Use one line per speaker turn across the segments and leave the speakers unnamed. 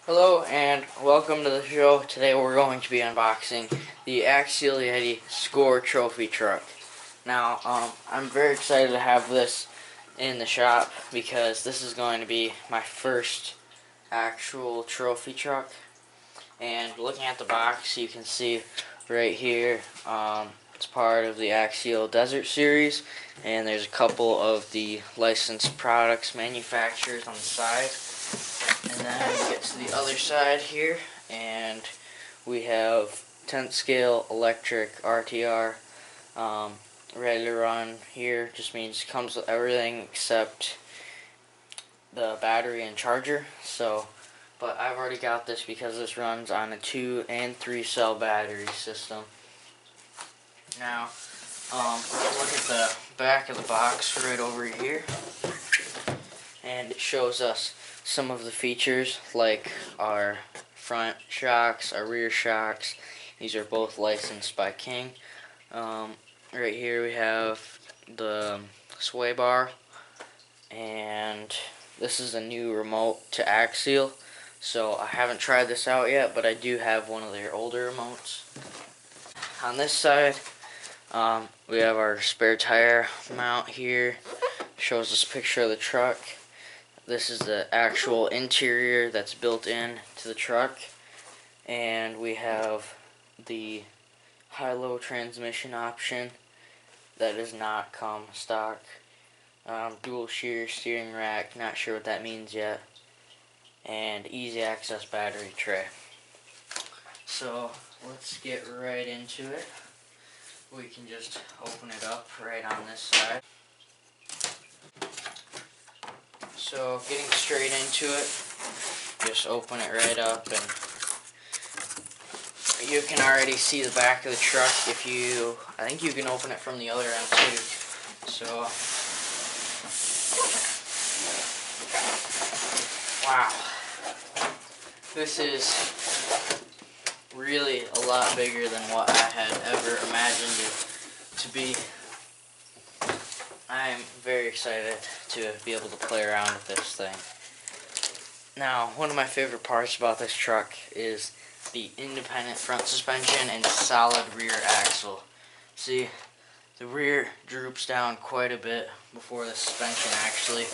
Hello and welcome to the show. Today we're going to be unboxing the Axial Yeti Score Trophy Truck. Now, I'm very excited to have this in the shop because this is going to be my first actual trophy truck. And looking at the box, you can see right here, it's part of the Axial Desert Series, and there's a couple of the licensed products manufacturers on the side. And then we get to the other side here, and we have 10th scale electric RTR, ready to run here. Just means it comes with everything except the battery and charger. But I've already got this because this runs on a 2 and 3 cell battery system. Now, look at the back of the box right over here, and it shows us some of the features like our front shocks, our rear shocks. These are both licensed by King. Right here we have the sway bar, and this is a new remote to Axial. So I haven't tried this out yet, but I do have one of their older remotes. On this side, we have our spare tire mount here. Shows us a picture of the truck. This is the actual interior that's built in to the truck. And we have the high-low transmission option that does not come stock. Dual shear steering rack, not sure what that means yet. And easy access battery tray. So let's get right into it. We can just open it up right on this side. So getting straight into it, just open it right up, and you can already see the back of the truck. I think you can open it from the other end too. So, wow, this is really a lot bigger than what I had ever imagined it to be. I'm very excited to be able to play around with this thing. Now, one of my favorite parts about this truck is the independent front suspension and solid rear axle. See, the rear droops down quite a bit before the suspension actually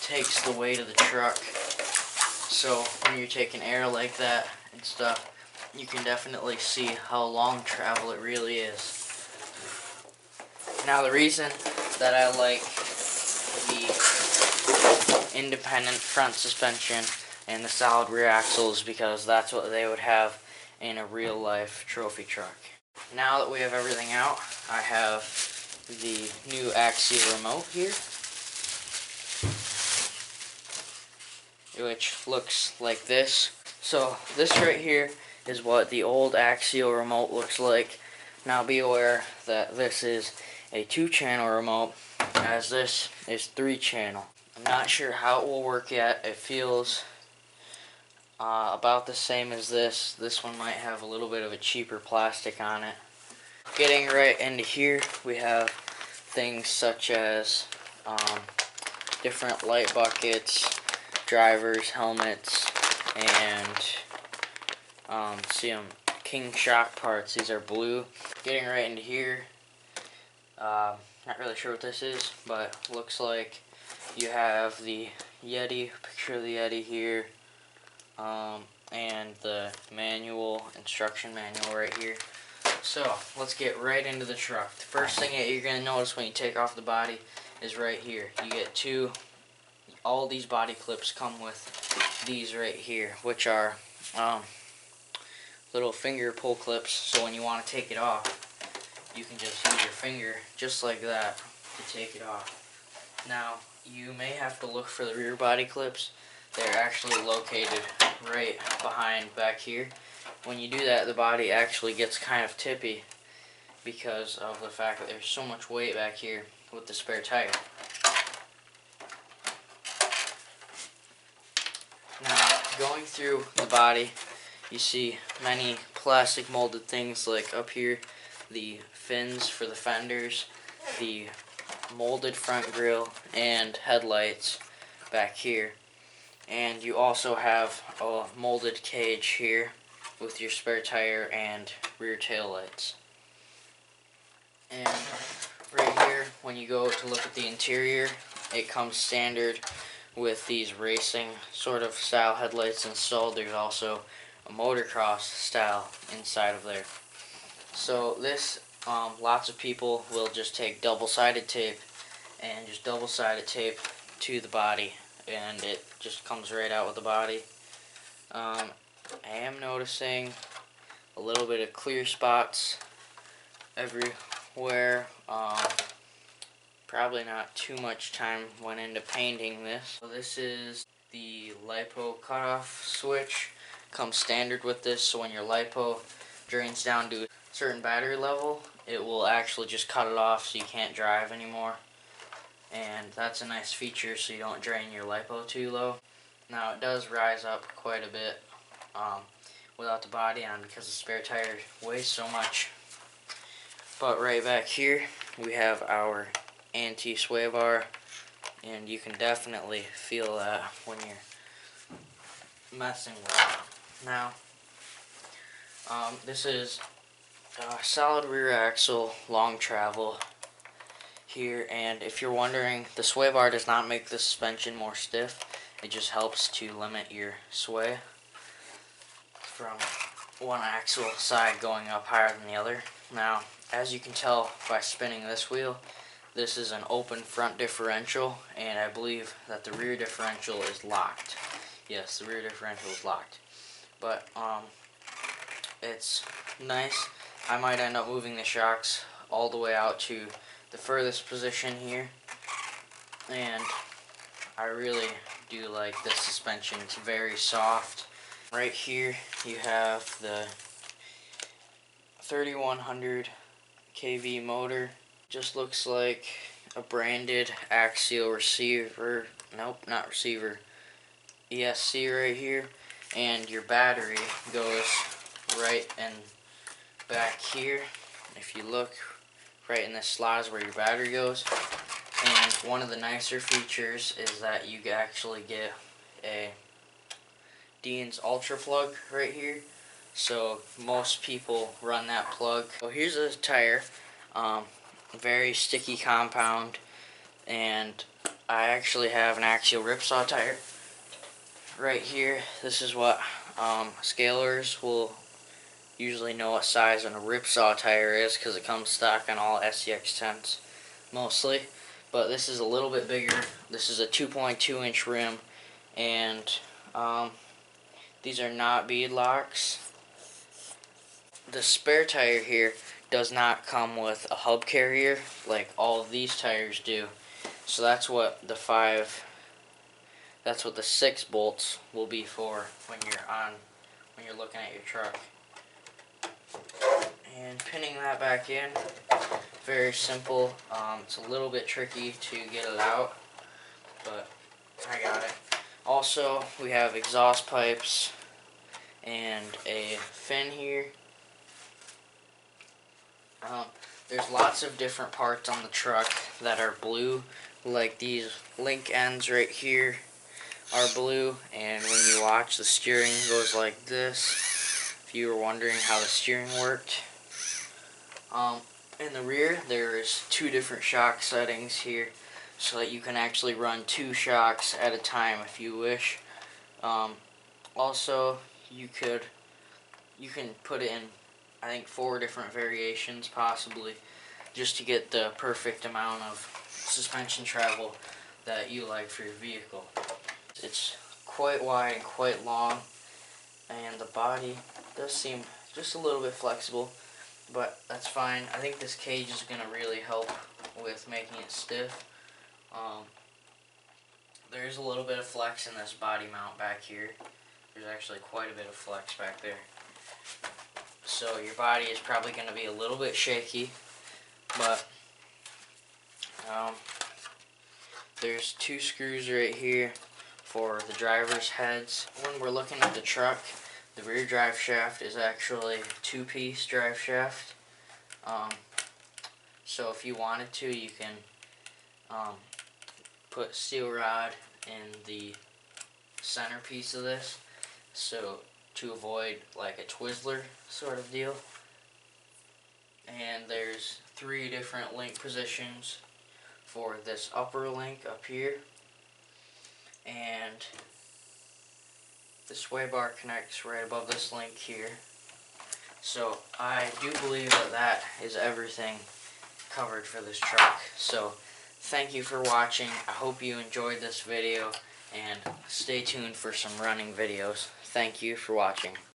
takes the weight of the truck. So when you're taking air like that and stuff, you can definitely see how long travel it really is. Now, the reason that I like the independent front suspension and the solid rear axle is because that's what they would have in a real life trophy truck. Now that we have everything out, I have the new Axial remote here, which looks like this. So this right here is what the old Axial remote looks like. Now be aware that this is a 2-channel remote, as this is 3-channel. I'm not sure how it will work yet. It feels about the same as this. This one might have a little bit of a cheaper plastic on it. Getting right into here, we have things such as different light buckets, drivers, helmets, and see them King shock parts. These are blue. Getting right into here, not really sure what this is, but looks like you have the Yeti, picture of the Yeti here, and the instruction manual right here. So let's get right into the truck. The first thing that you're going to notice when you take off the body is right here. You get all these body clips come with these right here, which are little finger pull clips, so when you want to take it off, you can just use your finger just like that to take it off. Now, you may have to look for the rear body clips. They're actually located right behind back here. When you do that, the body actually gets kind of tippy because of the fact that there's so much weight back here with the spare tire. Now, going through the body, you see many plastic molded things like up here, the fins for the fenders, the molded front grille, and headlights back here. And you also have a molded cage here with your spare tire and rear tail lights. And right here, when you go to look at the interior, it comes standard with these racing sort of style headlights installed. There's also a motocross style inside of there. So this, lots of people will just take double-sided tape and just double-sided tape to the body, and it just comes right out with the body. I am noticing a little bit of clear spots everywhere. Probably not too much time went into painting this. So this is the LiPo cutoff switch. Comes standard with this, so when your LiPo drains down to a certain battery level, it will actually just cut it off so you can't drive anymore. And that's a nice feature so you don't drain your LiPo too low. Now it does rise up quite a bit without the body on because the spare tire weighs so much. But right back here we have our anti-sway bar, and you can definitely feel that when you're messing with it. Now, this is a solid rear axle, long travel here, and if you're wondering, the sway bar does not make the suspension more stiff. It just helps to limit your sway from one axle side going up higher than the other. Now, as you can tell by spinning this wheel, this is an open front differential, and I believe that the rear differential is locked. Yes, the rear differential is locked. But, it's nice. I might end up moving the shocks all the way out to the furthest position here, and I really do like this suspension. It's very soft. Right here you have the 3100 kV motor. Just looks like a branded Axial receiver. Nope, not receiver. ESC right here. And your battery goes right in back here. If you look, right in this slot is where your battery goes. And one of the nicer features is that you actually get a Dean's Ultra plug right here. So most people run that plug. So here's a tire. Very sticky compound, and I actually have an Axial ripsaw tire right here. This is what scalers will usually know what size a ripsaw tire is because it comes stock on all SCX 10s mostly, but this is a little bit bigger. This is a 2.2 inch rim, and these are not bead locks. The spare tire here does not come with a hub carrier like all of these tires do. So that's what the 6 bolts will be for when you're looking at your truck. And pinning that back in, very simple. It's a little bit tricky to get it out, but I got it. Also, we have exhaust pipes and a fin here. There's lots of different parts on the truck that are blue, like these link ends right here are blue, and when you watch, the steering goes like this, if you were wondering how the steering worked. In the rear, there is 2 different shock settings here, so that you can actually run 2 shocks at a time if you wish. Also, you can put it in, I think, 4 different variations possibly, just to get the perfect amount of suspension travel that you like for your vehicle. It's quite wide and quite long, and the body does seem just a little bit flexible, but that's fine. I think this cage is going to really help with making it stiff. There's a little bit of flex in this body mount back here. There's actually quite a bit of flex back there. So your body is probably going to be a little bit shaky, but there's 2 screws right here for the driver's heads. When we're looking at the truck, the rear drive shaft is actually 2-piece drive shaft. So if you wanted to, you can put steel rod in the centerpiece of this, so to avoid like a Twizzler sort of deal. And there's 3 different link positions for this upper link up here, and the sway bar connects right above this link here. So I do believe that that is everything covered for this truck. So thank you for watching. I hope you enjoyed this video, and stay tuned for some running videos. Thank you for watching.